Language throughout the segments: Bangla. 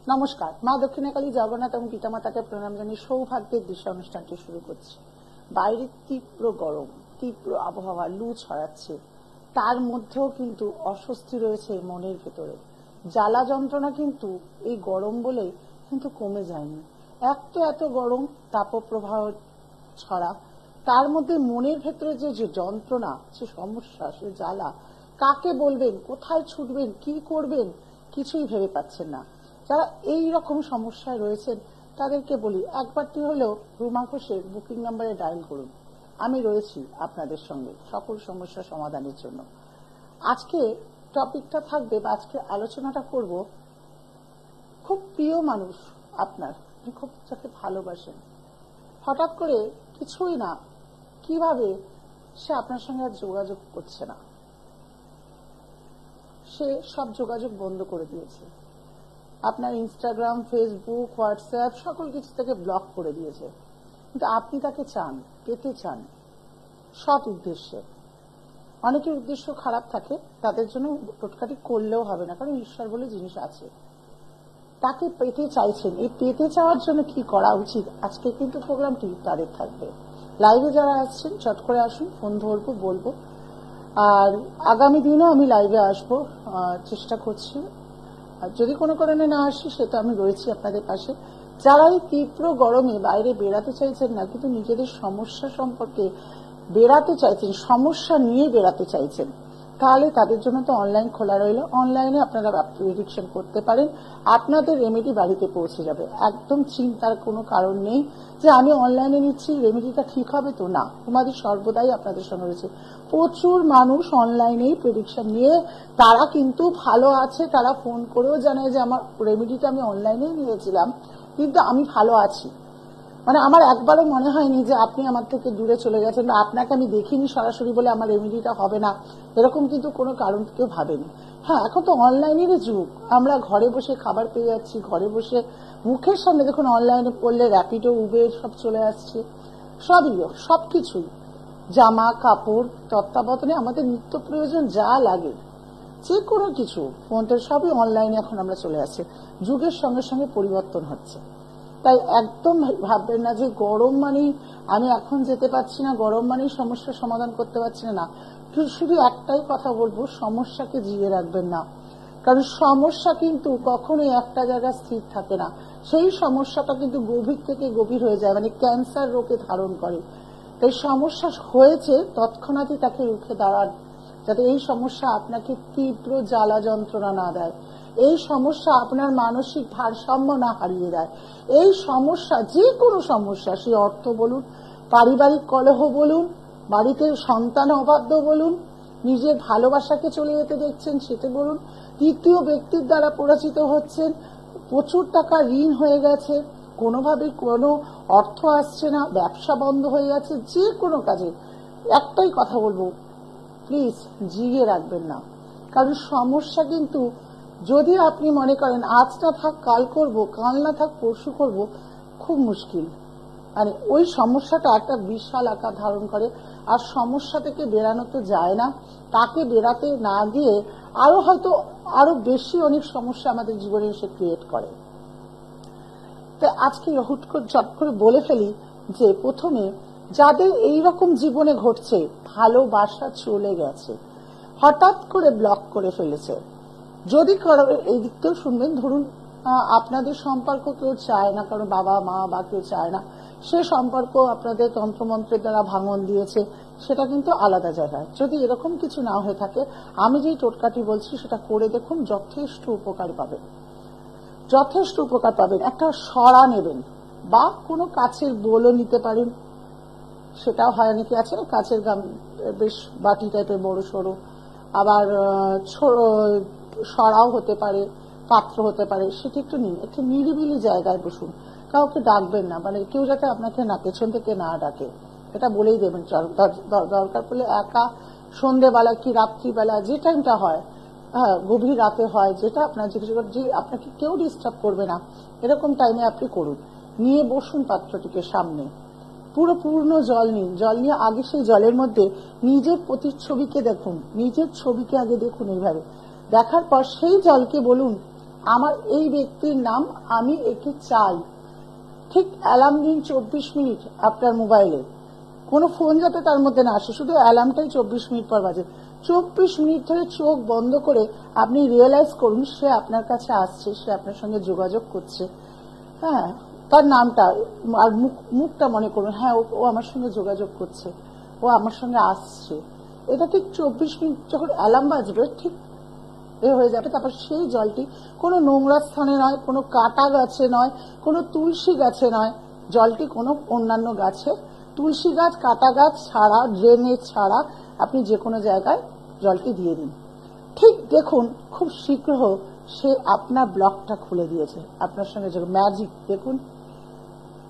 নমস্কার, মা দক্ষিণাকালী জগন্নাথ এবং পিতামাতাকে প্রণাম জানিয়ে সৌভাগ্যের দিশা অনুষ্ঠানটি শুরু করছি। বাইরে তীব্র গরম, তীব্র আবহাওয়া, লু ছড়াচ্ছে, তার মধ্যেও কিন্তু অস্বস্তি রয়েছে মনের ভেতরে। জ্বালা যন্ত্রণা কিন্তু এই গরম বলে কিন্তু কমে যায়নি। এত গরম, তাপপ্রবাহ ছড়া, তার মধ্যে মনের ভেতরে যে যন্ত্রণা, যে সমস্যা, সে জ্বালা, কাকে বলবেন, কোথায় ছুটবেন, কি করবেন, কিছুই ভেবে পাচ্ছেন না। যারা এই রকম সমস্যায় রয়েছেন তাদেরকে বলি, একবারটি হলেও রুমা ঘোষের বুকিং নাম্বারে ডায়াল করুন। আমি রয়েছি আপনাদের সঙ্গে সকল সমস্যা সমাধানের জন্য। আজকে টপিকটা থাকবে বা আজকে আলোচনাটা করব, খুব প্রিয় মানুষ আপনার, খুব যাকে ভালোবাসেন, হঠাৎ করে কিছুই না, কিভাবে সে আপনার সঙ্গে আর যোগাযোগ করছে না, সে সব যোগাযোগ বন্ধ করে দিয়েছে। আপনার ইনস্টাগ্রাম, ফেসবুক, হোয়াটসঅ্যাপ সকল কিছু থেকে ব্লক করে দিয়েছে, কিন্তু আপনি তাকে চান, পেতে চান সৎ উদ্দেশ্যে। অনেকের উদ্দেশ্য খারাপ থাকে, তাদের জন্য টোটকাটি করলেও হবে না, কারণ ঈশ্বর বলে জিনিস আছে। তাকে পেতে চাইছেন, এই পেতে চাওয়ার জন্য কি করা উচিত, আজকে কিন্তু প্রোগ্রামটি তাদের থাকবে। লাইভে যারা আসছেন চট করে আসুন, ফোন ধরবো, বলবো। আর আগামী দিনও আমি লাইভে আসবো, চেষ্টা করছি। যদি কোনো কারণে না আসি, সেটা আমি রয়েছি আপনাদের পাশে। যারা এই তীব্র গরমে বাইরে বেড়াতে চাইছেন না, কিন্তু নিজেদের সমস্যা সম্পর্কে বেড়াতে চাইছেন, সমস্যা নিয়ে বেড়াতে চাইছেন, তাহলে তাদের জন্য তো অনলাইন খোলা রইল। অনলাইনে আপনারা প্রেডিকশন করতে পারেন, আপনাদের রেমেডি বাড়িতে পৌঁছে যাবে। একদম চিন্তার কোনো কারণ নেই যে আমি অনলাইনে নিচ্ছি, রেমেডিটা ঠিক হবে তো না। তোমাদের সর্বদাই আপনাদের সঙ্গে রয়েছে। প্রচুর মানুষ অনলাইনেই প্রেডিকশন নিয়ে তারা কিন্তু ভালো আছে, তারা ফোন করেও জানায় যে আমার রেমেডিটা আমি অনলাইনেই নিয়েছিলাম, কিন্তু আমি ভালো আছি। মানে আমার একবারও মনে হয়নি যে আপনি আমার থেকে দূরে চলে গেছেন বা আপনাকে আমি দেখিনি সরাসরি বলে আমার রেমেডিটা হবে না, এরকম কিন্তু কোনো কারণ কেউ ভাবেনি। হ্যাঁ, এখন তো অনলাইনের যুগ, আমরা ঘরে বসে খাবার পেয়ে যাচ্ছি, ঘরে বসে মুখের সামনে দেখুন অনলাইনে পড়লে র্যাপিডো, উবের সব চলে আসছে, সবকিছুই, জামা কাপড়, তত্ত্বাবধানে আমাদের নিত্য প্রয়োজন যা লাগে, যে কোনো কিছু ফোনটা সবই অনলাইনে এখন আমরা চলে আসছে। যুগের সঙ্গে সঙ্গে পরিবর্তন হচ্ছে, তাই একদম ভাববেন না যে গরম মানেই আমি এখন যেতে পারছি না, গরম মানেই সমস্যার সমাধান করতে পারছি না। শুধু একটাই কথা বলবো, সমস্যাকে জিয়ে রাখবেন না, কারণ সমস্যা কিন্তু কখনোই একটা জায়গায় স্থির থাকে না। সেই সমস্যাটা কিন্তু গভীর থেকে গভীর হয়ে যায়, মানে ক্যান্সার রোগে ধারণ করে। তাই সমস্যা হয়েছে, তৎক্ষণাৎই তাকে রুখে দাঁড়ান, যাতে এই সমস্যা আপনাকে তীব্র জ্বালা যন্ত্রণা না দেয়, এই সমস্যা আপনার মানসিক ভারসাম্য না হারিয়ে দেয়। এই সমস্যা, যে কোনো সমস্যা, সে অর্থ বলুন, পারিবারিক কলহ বলুন, বাড়িতে সন্তান অবাধ্য বলুন, নিজের ভালোবাসাকে চলে যেতে দেখছেন সেটা বলুন, তৃতীয় ব্যক্তির দ্বারা পরাজিত হচ্ছেন, প্রচুর টাকা ঋণ হয়ে গেছে, কোনোভাবে কোনো অর্থ আসছে না, ব্যবসা বন্ধ হয়ে গেছে, যে কোনো কাজে একটাই কথা বলবো, প্লিজ জিয়ে রাখবেন না। কারণ সমস্যা কিন্তু, যদি আপনি মনে করেন আজ না থাক কাল করব, কাল না থাক পরশু করব, খুব মুশকিল। মানে ওই সমস্যাটা একটা বিশাল আকার ধারণ করে। আর সমস্যা থেকে বেরানো তো যায় না, তাকে বেরাতে না গিয়ে আরো বেশি অনেক সমস্যা আমাদের জীবনে এসে ক্রিয়েট করে। তাই আজকে হুট করে চট করে বলে ফেলি যে, প্রথমে যাদের এইরকম জীবনে ঘটছে, ভালোবাসা চলে গেছে, হঠাৎ করে ব্লক করে ফেলেছে, যদি এই দিকটাও শুনবেন, ধরুন আপনাদের সম্পর্ক কেউ চায় না, কারণ বাবা মা বা কেউ চায় না, সে সম্পর্ক আপনাদের তন্ত্রমন্ত্রের দ্বারা ভাঙন দিয়েছে, সেটা কিন্তু আলাদা জায়গায়। যদি এরকম কিছু না হয়ে থাকে, আমি যেই টোটকাটি বলছি সেটা করে দেখুন, যথেষ্ট উপকার পাবেন, যথেষ্ট উপকার পাবেন। একটা সরা নেবেন বা কোনো কাছের বোলও নিতে পারেন, সেটাও হয়, অনেকে আছে না কাছের বেশ বাটি টাইপের বড় সড়ো, আবার সরাও হতে পারে, পাত্র হতে পারে, সেটি একটু নিন, একটু নিরিবিলি জায়গায় বসুন, কাউকে ডাকবেন না, মানে কেউ যাতে আপনাকে না পেছন থেকে না ডাকে, এটা বলেই দেবেন। দরকার পড়লে একা সন্ধ্যেবেলা কি রাত্রিবেলা, যে টাইমটা হয়, হ্যাঁ গভীর রাতে হয়, যেটা আপনার যে আপনাকে কেউ ডিস্টার্ব করবে না, এরকম টাইমে আপনি করুন। নিয়ে বসুন পাত্রটিকে সামনে, পূর্ণ জল নিন, জল নিয়ে আগে সেই জলের মধ্যে নিজের প্রতিচ্ছবিকে দেখুন, নিজের ছবিকে আগে দেখুন, এইভাবে দেখার পর সেই জলকে বলুন, আমার এই ব্যক্তির নাম, আমি একে চাই, ঠিক অ্যালার্ম দিন 24 মিনিট আপনার মোবাইলে, কোনো ফোন যাতে তার মধ্যে না আসে, শুধু অ্যালার্মটাই 24 মিনিট পর বাজে। 24 মিনিট ধরে চোখ বন্ধ করে আপনি রিয়েলাইজ করুন সে আপনার কাছে আসছে, সে আপনার সঙ্গে যোগাযোগ করছে। হ্যাঁ, তার নামটা আর মুখটা মনে করুন, হ্যাঁ ও আমার সঙ্গে যোগাযোগ করছে, ও আমার সঙ্গে আসছে। এটা ঠিক 24 মিনিট যখন অ্যালার্ম বাজবে ঠিক হয়ে যাবে। তারপর সেই জলটি কোনো নোংরা স্থানে নয়, কোনো কাটা গাছে নয়, কোনো তুলসী গাছে নয়, জলটি কোনো অন্যান্য গাছে, তুলসী গাছ কাটা গাছ ছাড়া, ড্রেনে ছাড়া আপনি যে কোনো জায়গায় জলটি দিয়ে দিন। ঠিক দেখুন খুব শীঘ্র সে আপনার ব্লকটা খুলে দিয়েছে, আপনার সঙ্গে ম্যাজিক, দেখুন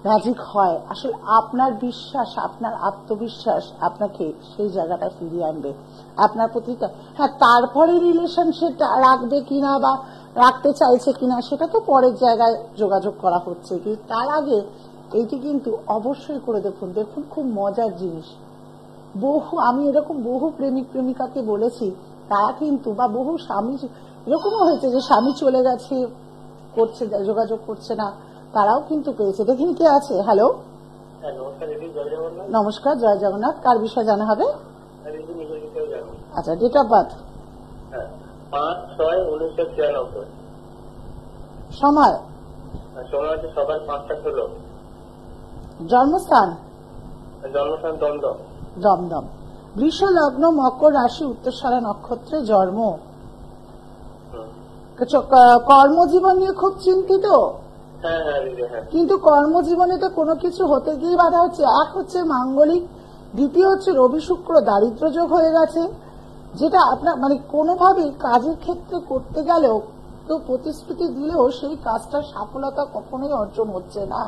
ম্যাজিক হয়। আসলে আপনার বিশ্বাস, আপনার আত্মবিশ্বাস আপনাকে সেই জায়গাটা ফিরিয়ে আনবে আপনার প্রতি। হ্যাঁ, তারপরে রিলেশনশিপ রাখবে কিনা বা রাখতে চাইছে কিনা সেটা তো পরের জায়গায় যোগাযোগ করা হচ্ছে, কিন্তু তার আগে এইটি কিন্তু অবশ্যই করে দেখুন। দেখুন খুব মজার জিনিস, আমি এরকম বহু প্রেমিক প্রেমিকাকে বলেছি, তারা কিন্তু, বা বহু স্বামী এরকমও হয়েছে যে স্বামী চলে গেছে, করছে যোগাযোগ করছে না, তারাও কিন্তু পেয়েছে। দেখুন কে আছে। হ্যালো, নমস্কার, জয় জগন্নাথ। কার বিষয়ে জানা হবে? আচ্ছা, ডেট অফ বার্থ? 5/6/1996। সময়? সময় হচ্ছে সকাল 5টা 16। জন্মস্থান? জন্মস্থান দমদম। দমদম। বৃষ লগ্ন, মকর রাশি, উত্তরসরা নক্ষত্রে জন্ম। কর্মজীবন নিয়ে খুব চিন্তিত? কিন্তু কর্মজীবনে তো কোনো কিছু হতে গিয়ে বাধা হচ্ছে। এক হচ্ছে মাঙ্গলিক, দ্বিতীয় হচ্ছে রবি শুক্র দারিদ্র যোগ হয়ে গেছে, যেটা আপনার মানে কোনোভাবে কাজের ক্ষেত্রে করতে গেলেও তো প্রতিশ্রুতি দিলেও সেই কাজটার সফলতা কখনোই অর্জন হচ্ছে না,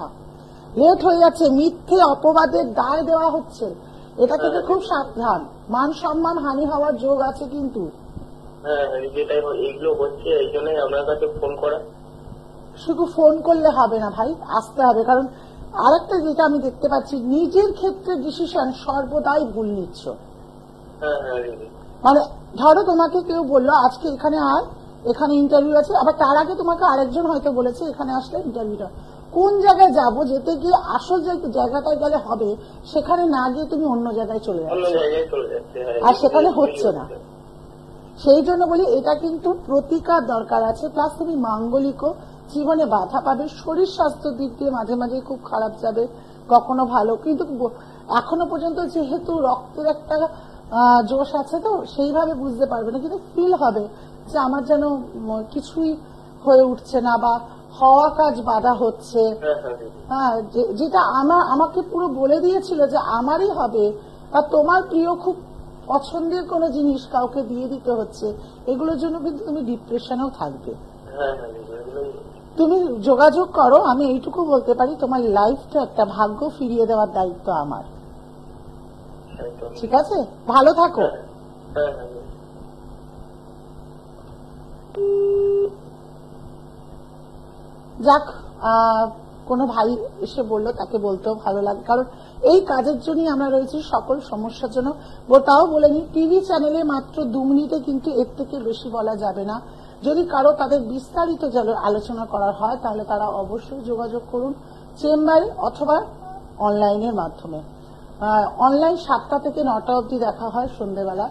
লেট হয়ে যাচ্ছে, মিথ্যে অপবাদের দায় দেওয়া হচ্ছে। এটা থেকে খুব সাবধান, মান সম্মান হানি হওয়ার যোগ আছে। কিন্তু এগুলো হচ্ছে, এই জন্যই আপনার কাছে ফোন করা। শুধু ফোন করলে হবে না ভাই, আসতে হবে। কারণ আরেকটা যেটা আমি দেখতে পাচ্ছি, নিজের ক্ষেত্রে ডিসিশন সর্বদাই ভুল নিচ্ছ। মানে ধরো তোমাকে কেউ বললো আজকে এখানে আয়, এখানে ইন্টারভিউ আছে, আবার তার আগে তোমাকে আরেকজন হয়তো বলেছে এখানে আসলে ইন্টারভিউটা, কোন জায়গায় যাবো, যেতে গিয়ে আসল জায়গাটায় গেলে হবে, সেখানে না গিয়ে তুমি অন্য জায়গায় চলে যাচ্ছ, আর সেখানে হচ্ছে না। সেই জন্য বলি এটা কিন্তু প্রতিকার দরকার আছে। প্লাস তুমি মাঙ্গলিকও, জীবনে বাধা পাবে, শরীর স্বাস্থ্যের দিক দিয়ে মাঝে মাঝে খুব খারাপ যাবে, কখনো ভালো। কিন্তু এখনো পর্যন্ত যেহেতু রক্তের একটা জোশ আছে তো সেইভাবে বুঝতে পারবে না, কিন্তু ফিল হবে যে আমার যেন কিছুই হয়ে উঠছে না, বা হওয়া কাজ বাধা হচ্ছে। হ্যাঁ, যেটা আমাকে পুরো বলে দিয়েছিল যে আমারই হবে, বা তোমার প্রিয় খুব পছন্দের কোন জিনিস কাউকে দিয়ে দিতে হচ্ছে, এগুলোর জন্য কিন্তু তুমি ডিপ্রেশনেও থাকবে। তুমি যোগাযোগ করো, আমি এইটুকু বলতে পারি তোমার লাইফটা একটা ভাগ্য ফিরিয়ে দেওয়ার দায়িত্ব আমার। ঠিক আছে, ভালো থাকো। যাক, কোনো ভাই এসে বললো, তাকে বলতেও ভালো লাগে, কারণ এই কাজের জন্যই আমরা রয়েছি, সকল সমস্যার জন্য। তাও বলে নি, টিভি চ্যানেলে মাত্র 2 মিনিটে কিন্তু এর থেকে বেশি বলা যাবে না। যদি কারো তাদের বিস্তারিত আলোচনা করার হয় তাহলে তারা অবশ্যই যোগাযোগ করুন চেম্বারে অথবা অনলাইনের মাধ্যমে। অনলাইন 7টা থেকে 9টা অবধি দেখা হয় সন্ধ্যেবেলা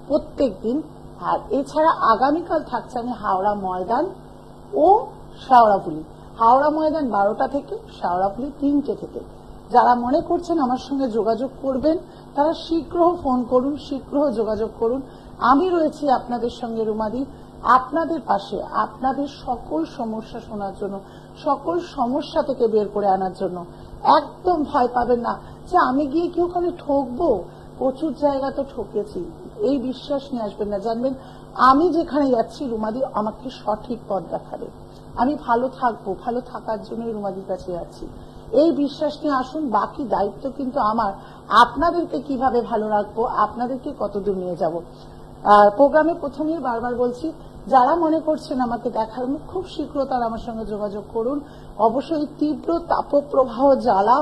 প্রত্যেক দিন। আর এছাড়া আগামীকাল থাকছে আমি হাওড়া ময়দান ও শেওড়াফুলি। হাওড়া ময়দান 12টা থেকে, শেওড়াফুলি 3টে থেকে। যারা মনে করছেন আমার সঙ্গে যোগাযোগ করবেন তারা শীঘ্র ফোন করুন, শীঘ্র যোগাযোগ করুন। আমি রয়েছি আপনাদের সঙ্গে রুমাদি, আপনাদের পাশে, আপনাদের সকল সমস্যা শোনার জন্য, সকল সমস্যা থেকে বের করে আনার জন্য। একদম ভয় পাবেন না যে আমি গিয়ে কি ওখানে ঠকবো, প্রচুর জায়গা তো ঠকেছি, এই বিশ্বাস নিয়ে আসবেন না। জানবেন আমি যেখানে যাচ্ছি রুমাদি আমাকে সঠিক পথ দেখাবে, আমি ভালো থাকবো, ভালো থাকার জন্য রুমাদির কাছে যাচ্ছি, এই বিশ্বাস নিয়ে আসুন। বাকি দায়িত্ব কিন্তু আমার, আপনাদেরকে কিভাবে ভালো রাখবো, আপনাদেরকে কতদূর নিয়ে যাব। প্রোগ্রামে প্রথমেই বারবার বলছি, যারা মনে করছেন আমাকে দেখার মুখ, খুব শীঘ্র তারা আমার সঙ্গে যোগাযোগ করুন। অবশ্যই তীব্র তাপপ্রবাহ জ্বালা,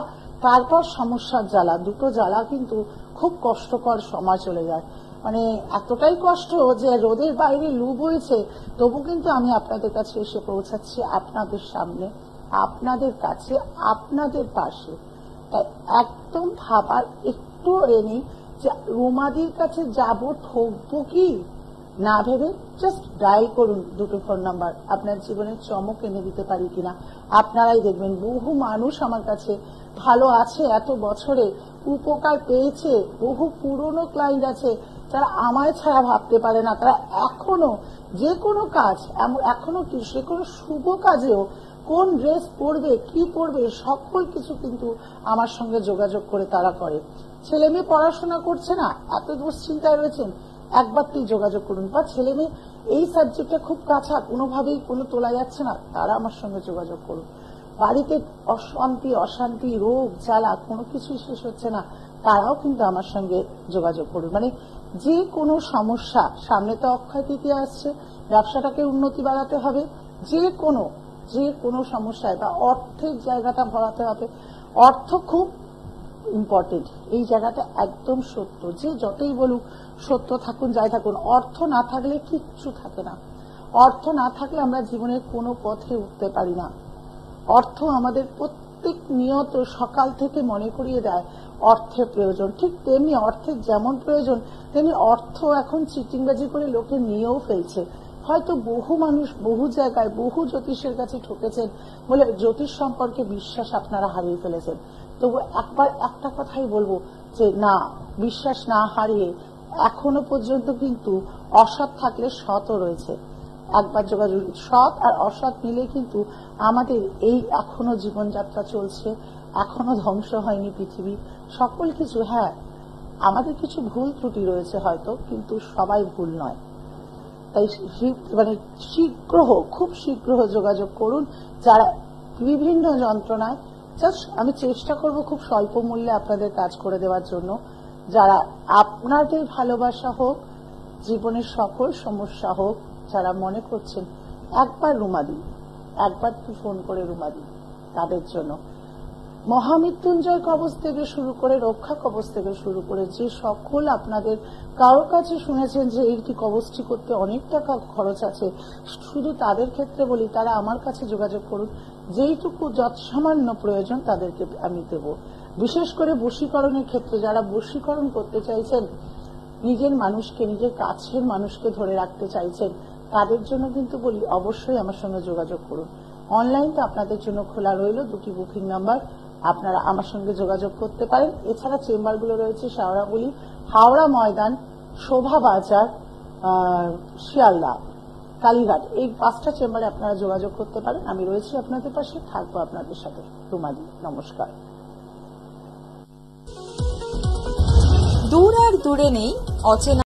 তারপর সমস্যার জ্বালা, দুটো জ্বালা কিন্তু খুব কষ্টকর সময় চলে যায়। মানে এতটাই কষ্ট যে রোদের বাইরে লু বইছে, তবু কিন্তু আমি আপনাদের কাছে এসে পৌঁছাচ্ছি, আপনাদের সামনে, আপনাদের কাছে, আপনাদের পাশে। তাই একদম ভাবার একটু নেই যে রুমাদির কাছে যাব, ঠকবো কি না ভেবে জাস্ট ডায়াল করুন দুটো ফোন নাম্বার, আপনার জীবনের চমক এনে দিতে পারি কিনা আপনারাই দেখবেন। বহু মানুষ আমার কাছে ভালো আছে, এত বছরে উপকার পেয়েছে, বহু পুরনো ক্লায়েন্ট আছে যারা আমায় ছাড়া ভাবতে পারে না, তারা এখনো যে কোনো কাজ, এখনো কি সে কোনো শুভ কাজেও কোন ড্রেস পরবে, কি পরবে, সকল কিছু কিন্তু আমার সঙ্গে যোগাযোগ করে তারা করে। ছেলে মেয়ে পড়াশোনা করছে না, এত দুশ্চিন্তায় রয়েছেন, একবারটি যোগাযোগ করুন। বা ছেলে মেয়ে এই সাবজেক্টটা খুব কাঁচা, কোনোভাবেই কোনো তোলা যাচ্ছে না, তারা আমার সঙ্গে যোগাযোগ করুন। বাড়িতে অশান্তি, রোগ জ্বালা কোনো কিছুই শেষ হচ্ছে না, তারাও কিন্তু আমার সঙ্গে যোগাযোগ করুন। মানে যে কোনো সমস্যা, সামনে তো অক্ষয় তৃতীয়া আসছে, ব্যবসাটাকে উন্নতি বাড়াতে হবে, যে কোনো সমস্যায় বা অর্থের জায়গাটা ভরাতে হবে। অর্থ খুব ইম্পর্টেন্ট, এই জায়গাটা একদম সত্য, যে যতই বলুক সত্য থাকুন যাই থাকুন, অর্থ না থাকলে কিচ্ছু থাকে না। অর্থ না থাকলে আমরা জীবনের কোনো পথে উঠতে পারি না। অর্থ আমাদের প্রত্যেক নিয়ত সকাল থেকে মনে করিয়ে দেয় অর্থের প্রয়োজন। ঠিক তেমনি অর্থের যেমন প্রয়োজন, তেমনি অর্থ এখন চিটিংবাজি করে লোকে নিয়েও ফেলছে। হয়তো বহু মানুষ বহু জায়গায় বহু জ্যোতিষের কাছে ঠকেছেন বলে জ্যোতিষ সম্পর্কে বিশ্বাস আপনারা হারিয়ে ফেলেছেন। তবু একবার একটা কথাই বলবো যে না, বিশ্বাস না হারিয়ে এখনো পর্যন্ত কিন্তু অসৎ থাকলে সৎও রয়েছে। একবার যোগাযোগ, সৎ আর অসৎ মিলে কিন্তু আমাদের এই এখনো জীবনযাত্রা চলছে, এখনো ধ্বংস হয়নি পৃথিবী, সকল কিছু। হ্যাঁ, আমাদের কিছু ভুল ত্রুটি রয়েছে হয়তো, কিন্তু সবাই ভুল নয়। তাই মানে খুব শীঘ্র যোগাযোগ করুন যারা বিভিন্ন যন্ত্রণায়। জাস্ট আমি চেষ্টা করব খুব স্বল্প মূল্যে আপনাদের কাজ করে দেওয়ার জন্য। যারা আপনাদের ভালোবাসা হোক, জীবনের সকল সমস্যা হোক, যারা মনে করছেন একবার রুমাদি, একবার কি ফোন করে রুমাদি, তাদের জন্য মহামৃত্যুঞ্জয় কবচ থেকে শুরু করে, রক্ষা কবচ থেকে শুরু করে, যে সকল আপনাদের কারোর কাছে শুনেছেন যে এই কবচটি করতে অনেক টাকা খরচ আছে, শুধু তাদের ক্ষেত্রে বলি তারা আমার কাছে যোগাযোগ করুন। যেইটুকু যৎসামান্য প্রয়োজন তাদেরকে আমি দেব। বিশেষ করে বশীকরণের ক্ষেত্রে যারা বশীকরণ করতে চাইছেন, নিজের মানুষকে, নিজের কাছের মানুষকে ধরে রাখতে চাইছেন, তাদের জন্য কিন্তু বলি অবশ্যই আমার সঙ্গে যোগাযোগ করুন। অনলাইনটা আপনাদের জন্য খোলা রইল, দুটি বুকিং নাম্বার, আপনারা আমার সঙ্গে যোগাযোগ করতে পারেন। এছাড়া চেম্বারগুলো রয়েছে শাওড়াগুলি, হাওড়া ময়দান, শোভা বাজার, শিয়ালদা, কালীঘাট, এই 5টা চেম্বারে আপনারা যোগাযোগ করতে পারেন। আমি রয়েছি আপনাদের পাশে, থাকবো আপনাদের সাথে। রুমাদি, নমস্কার। দূর আর দূরে নেই অচেনা